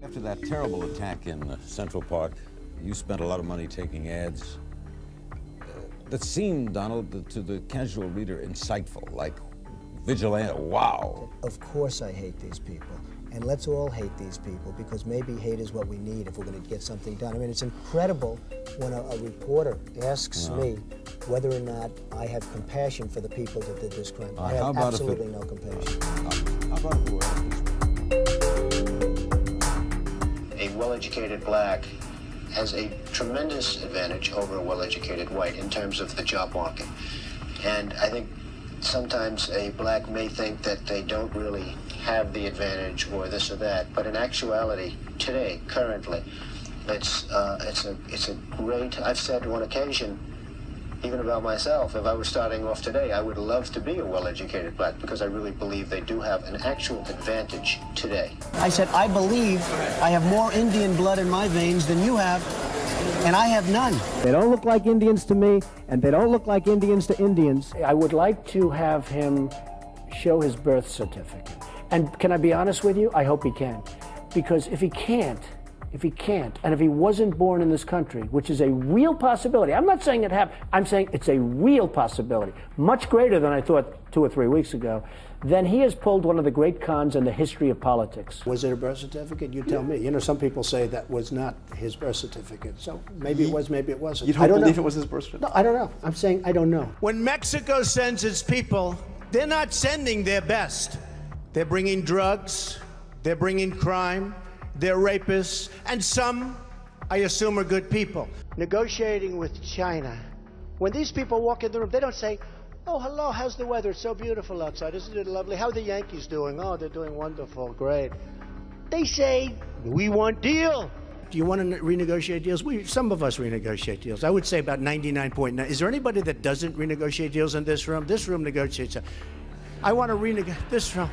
After that terrible attack in Central Park, you spent a lot of money taking ads that seemed, Donald, to the casual reader insightful, like vigilante. Wow. Of course I hate these people. And let's all hate these people, because maybe hate is what we need if we're going to get something done. I mean, it's incredible when a reporter asks me whether or not I have compassion for the people that did this crime. I have absolutely no compassion. How about if it were A well-educated black has a tremendous advantage over a well-educated white in terms of the job market. And I think sometimes a black may think that they don't really have the advantage or this or that, but in actuality, today, currently, it's a great. I've said on occasion, even about myself, if I was starting off today, I would love to be a well-educated black, because I really believe they do have an actual advantage today. I said, I believe I have more Indian blood in my veins than you have, and I have none. They don't look like Indians to me, and they don't look like Indians to Indians. I would like to have him show his birth certificate. And can I be honest with you? I hope he can. Because if he can't, and if he wasn't born in this country, which is a real possibility, I'm not saying it happened, I'm saying it's a real possibility, much greater than I thought 2 or 3 weeks ago, then he has pulled one of the great cons in the history of politics. Was it a birth certificate? You tell me. You know, some people say that was not his birth certificate. So maybe it was, maybe it wasn't. You don't believe it was his birth certificate? No, I don't know. I'm saying I don't know. When Mexico sends its people, they're not sending their best. They're bringing drugs, they're bringing crime, they're rapists, and some, I assume, are good people. Negotiating with China. When these people walk in the room, they don't say, oh, hello, how's the weather? It's so beautiful outside. Isn't it lovely? How are the Yankees doing? Oh, they're doing wonderful, great. They say, we want deal. Do you want to renegotiate deals? Some of us renegotiate deals. I would say about 99.9. Is there anybody that doesn't renegotiate deals in this room? This room negotiates. I want to renegotiate this room.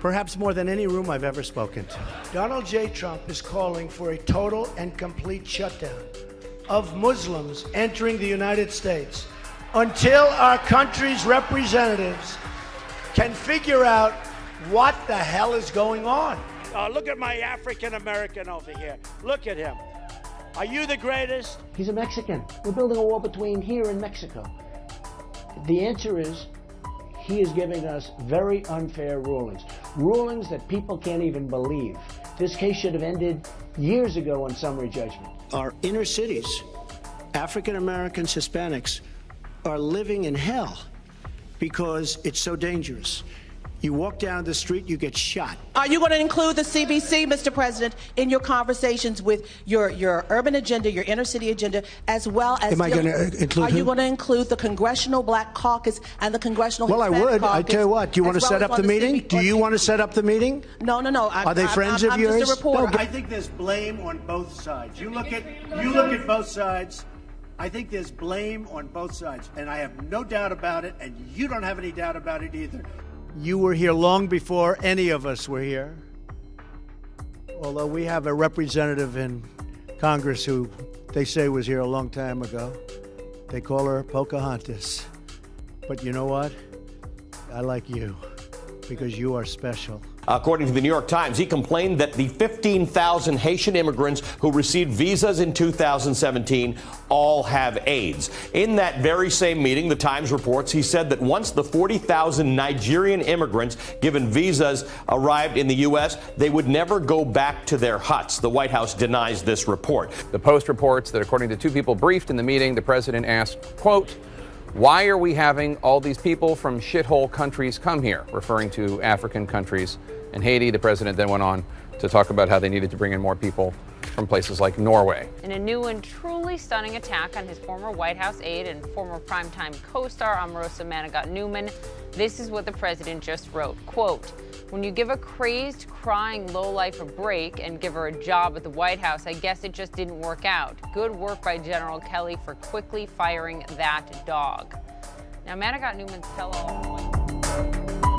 Perhaps more than any room I've ever spoken to. Donald J. Trump is calling for a total and complete shutdown of Muslims entering the United States until our country's representatives can figure out what the hell is going on. Look at my African American over here. Look at him. Are you the greatest? He's a Mexican. We're building a wall between here and Mexico. The answer is, he is giving us very unfair rulings that people can't even believe. This case should have ended years ago on summary judgment. Our inner cities, African Americans, Hispanics, are living in hell because it's so dangerous. You walk down the street, you get shot. Are you going to include the CBC, Mr. President, in your conversations with your urban agenda, your inner city agenda, as well as... Am I going to include Are you going to include the Congressional Black Caucus and the Congressional Well, Hispanic I would. Caucus? I tell you what, do you want to set up the meeting? Do you want to set up the meeting? No. Are they friends of yours? I'm just a reporter. I think there's blame on both sides. You look at both sides. I think there's blame on both sides, and I have no doubt about it, and you don't have any doubt about it either. You were here long before any of us were here. Although we have a representative in Congress who they say was here a long time ago. They call her Pocahontas. But you know what? I like you because you are special. According to the New York Times, he complained that the 15,000 Haitian immigrants who received visas in 2017 all have AIDS. In that very same meeting, the Times reports, he said that once the 40,000 Nigerian immigrants given visas arrived in the U.S., they would never go back to their huts. The White House denies this report. The Post reports that according to 2 people briefed in the meeting, the president asked, quote, "Why are we having all these people from shithole countries come here?" referring to African countries and Haiti. The president then went on to talk about how they needed to bring in more people from places like Norway. In a new and truly stunning attack on his former White House aide and former primetime co-star Omarosa Manigat-Newman, this is what the president just wrote. Quote, "When you give a crazed, crying lowlife a break and give her a job at the White House, I guess it just didn't work out. Good work by General Kelly for quickly firing that dog." Now, Manigat-Newman's tell-all...